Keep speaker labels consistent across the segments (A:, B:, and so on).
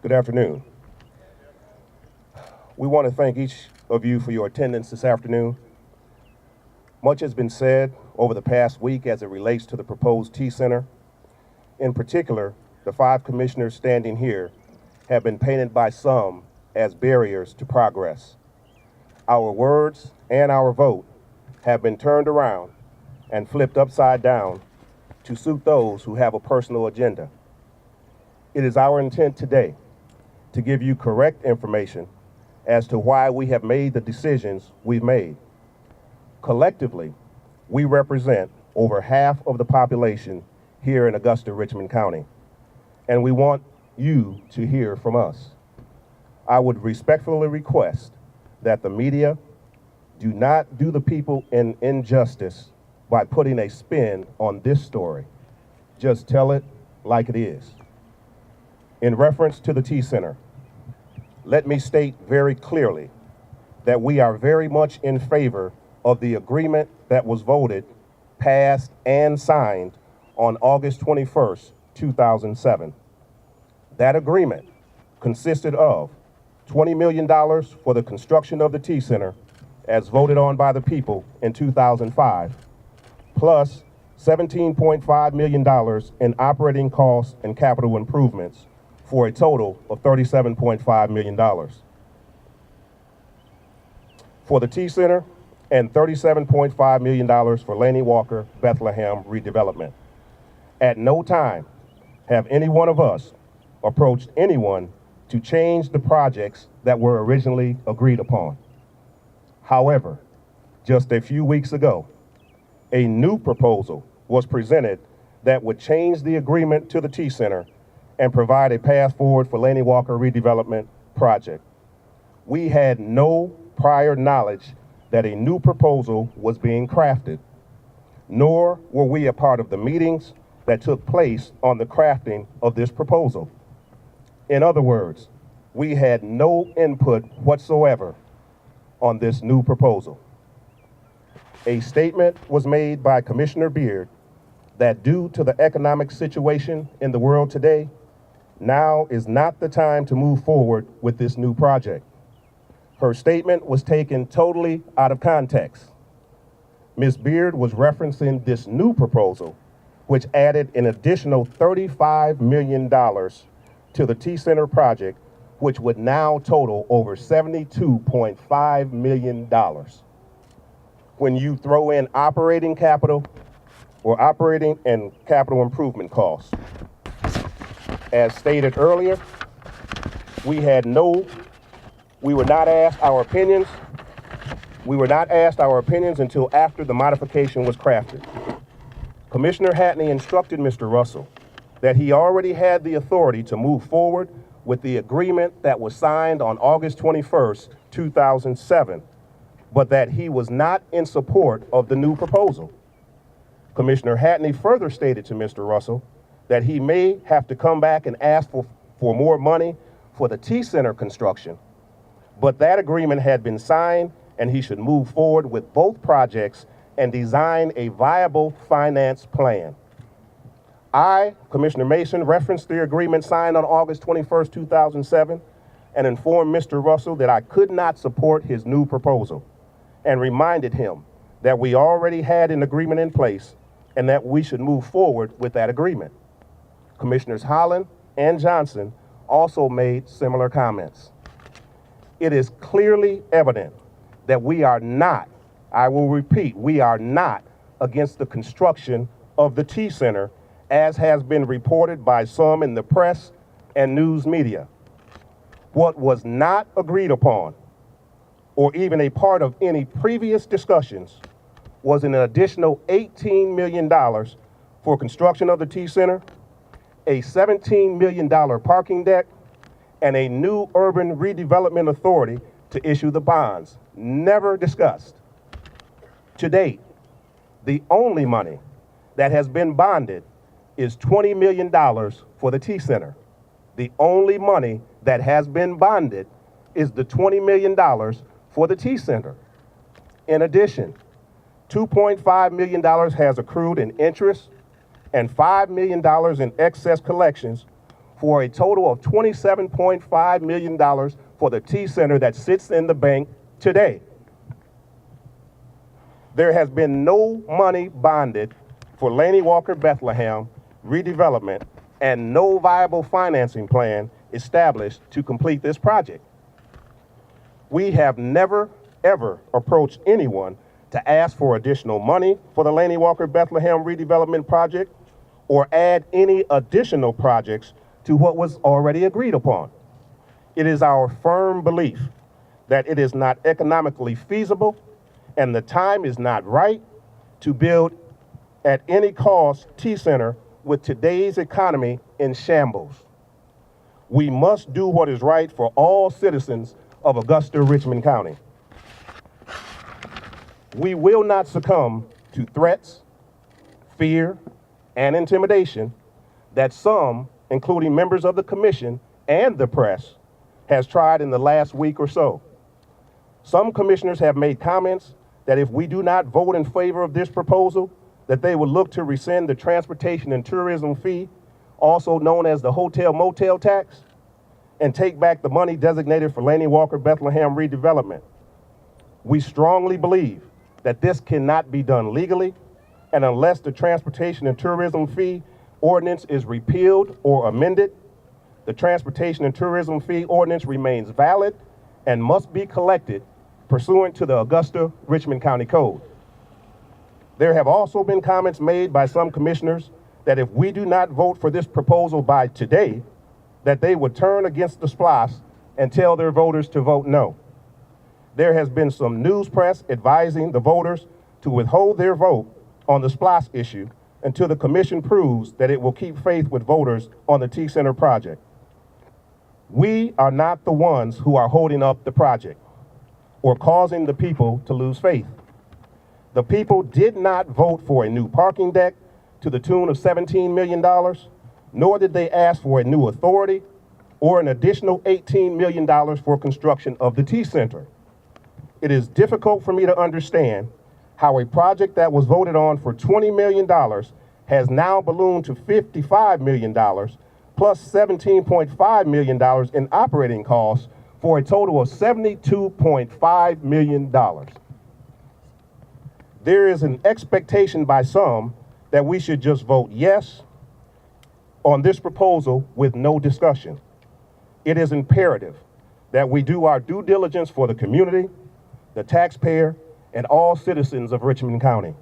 A: Good afternoon. We want to thank each of you for your attendance this afternoon. Much has been said over the past week as it relates to the proposed T-Center. In particular, the 5 commissioners standing here have been painted by some as barriers to progress. Our words and our vote have been turned around and flipped upside down to suit those who have a personal agenda. It is our intent today to give you correct information as to why we have made the decisions we've made. Collectively, we represent over half of the population here in Augusta, Richmond County, and we want you to hear from us. I would respectfully request that the media do not do the people an injustice by putting a spin on this story. Just tell it like it is. In reference to the T-Center, let me state very clearly that we are very much in favor of the agreement that was voted, passed, and signed on August 21st, 2007. That agreement consisted of $20 million for the construction of the T-Center as voted on by the people in 2005, plus $17.5 million in operating costs and capital improvements for a total of $37.5 million. For the T-Center and $37.5 million for Laney Walker Bethlehem redevelopment. At no time have any one of us approached anyone to change the projects that were originally agreed upon. However, just a few weeks ago, a new proposal was presented that would change the agreement to the T-Center and provide a path forward for Laney Walker redevelopment project. We had no prior knowledge that a new proposal was being crafted, nor were we a part of the meetings that took place on the crafting of this proposal. In other words, we had no input whatsoever on this new proposal. A statement was made by Commissioner Beard that due to the economic situation in the world today, now is not the time to move forward with this new project. Her statement was taken totally out of context. Ms. Beard was referencing this new proposal, which added an additional $35 million to the T-Center project, which would now total over $72.5 million. When you throw in operating capital or operating and capital improvement costs. As stated earlier, we were not asked our opinions. We were not asked our opinions until after the modification was crafted. Commissioner Hatney instructed Mr. Russell that he already had the authority to move forward with the agreement that was signed on August 21st, 2007, but that he was not in support of the new proposal. Commissioner Hatney further stated to Mr. Russell that he may have to come back and ask for more money for the T-Center construction, but that agreement had been signed and he should move forward with both projects and design a viable finance plan. I, Commissioner Mason, referenced the agreement signed on August 21st, 2007, and informed Mr. Russell that I could not support his new proposal, and reminded him that we already had an agreement in place and that we should move forward with that agreement. Commissioners Holland and Johnson also made similar comments. It is clearly evident that we are not, I will repeat, we are not against the construction of the T-Center, as has been reported by some in the press and news media. What was not agreed upon, or even a part of any previous discussions, was an additional $18 million for construction of the T-Center, a $17 million parking deck, and a new urban redevelopment authority to issue the bonds, never discussed. To date, the only money that has been bonded is $20 million for the T-Center. The only money that has been bonded is the $20 million for the T-Center. In addition, $2.5 million has accrued in interest and $5 million in excess collections for a total of $27.5 million for the T Center that sits in the bank today. There has been no money bonded for Laney Walker Bethlehem redevelopment and no viable financing plan established to complete this project. We have never, ever approached anyone to ask for additional money for the Laney Walker Bethlehem redevelopment project or add any additional projects to what was already agreed upon. It is our firm belief that it is not economically feasible and the time is not right to build at any cost T-Center with today's economy in shambles. We must do what is right for all citizens of Augusta, Richmond County. We will not succumb to threats, fear, and intimidation that some, including members of the commission and the press, has tried in the last week or so. Some commissioners have made comments that if we do not vote in favor of this proposal, that they will look to rescind the transportation and tourism fee, also known as the hotel motel tax, and take back the money designated for Laney Walker Bethlehem redevelopment. We strongly believe that this cannot be done legally, and unless the transportation and tourism fee ordinance is repealed or amended, the transportation and tourism fee ordinance remains valid and must be collected pursuant to the Augusta Richmond County Code. There have also been comments made by some commissioners that if we do not vote for this proposal by today, that they would turn against the SPLOST and tell their voters to vote no. There has been some news press advising the voters to withhold their vote on the SPLOST issue until the commission proves that it will keep faith with voters on the T-Center project. We are not the ones who are holding up the project or causing the people to lose faith. The people did not vote for a new parking deck to the tune of $17 million, nor did they ask for a new authority or an additional $18 million for construction of the T-Center. It is difficult for me to understand how a project that was voted on for $20 million has now ballooned to $55 million plus $17.5 million in operating costs for a total of $72.5 million. There is an expectation by some that we should just vote yes on this proposal with no discussion. It is imperative that we do our due diligence for the community, the taxpayer, and all citizens of Richmond County.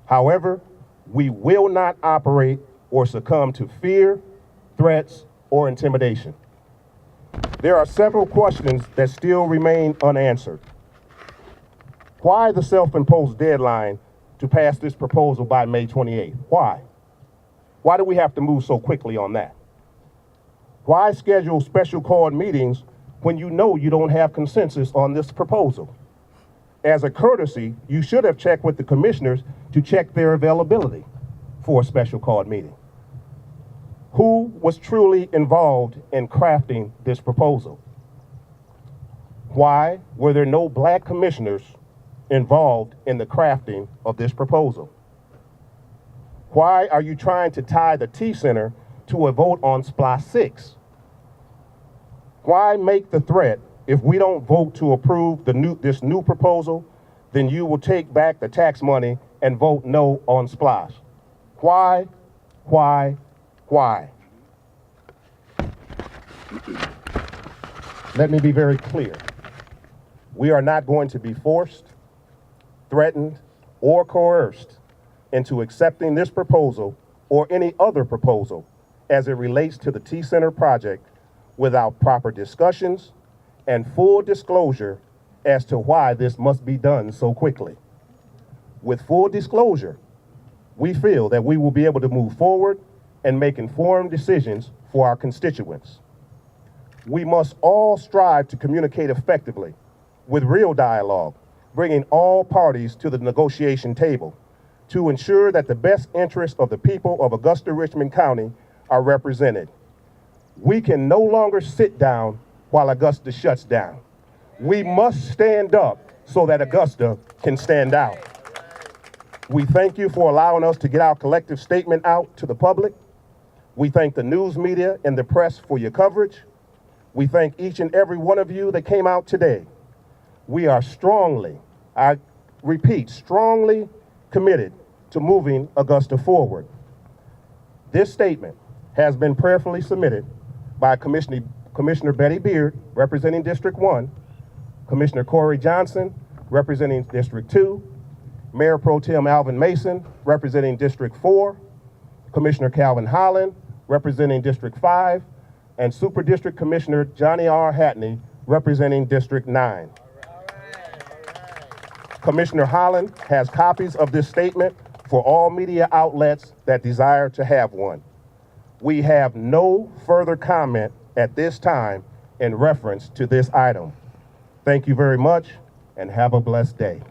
A: However, we will not operate or succumb to fear, threats, or intimidation. There are several questions that still remain unanswered. Why the self-imposed deadline to pass this proposal by May 28th? Why? Why do we have to move so quickly on that? Why schedule special called meetings when you know you don't have consensus on this proposal? As a courtesy, you should have checked with the commissioners to check their availability for a special called meeting. Who was truly involved in crafting this proposal? Why were there no Black commissioners involved in the crafting of this proposal? Why are you trying to tie the T-Center to a vote on SPLOST 6? Why make the threat, if we don't vote to approve this new proposal, then you will take back the tax money and vote no on SPLOST? Why? Let me be very clear. We are not going to be forced, threatened, or coerced into accepting this proposal or any other proposal as it relates to the T-Center project without proper discussions and full disclosure as to why this must be done so quickly. With full disclosure, we feel that we will be able to move forward and make informed decisions for our constituents. We must all strive to communicate effectively with real dialogue, bringing all parties to the negotiation table to ensure that the best interests of the people of Augusta Richmond County are represented. We can no longer sit down while Augusta shuts down. We must stand up so that Augusta can stand out. We thank you for allowing us to get our collective statement out to the public. We thank the news media and the press for your coverage. We thank each and every one of you that came out today. We are strongly, I repeat, strongly committed to moving Augusta forward. This statement has been prayerfully submitted by Commissioner Betty Beard, representing District 1, Commissioner Corey Johnson, representing District 2, Mayor Pro Tem Alvin Mason, representing District 4, Commissioner Calvin Holland, representing District 5, and Super District Commissioner Johnny R. Hatney, representing District 9. Commissioner Holland has copies of this statement for all media outlets that desire to have one. We have no further comment at this time in reference to this item. Thank you very much, and have a blessed day.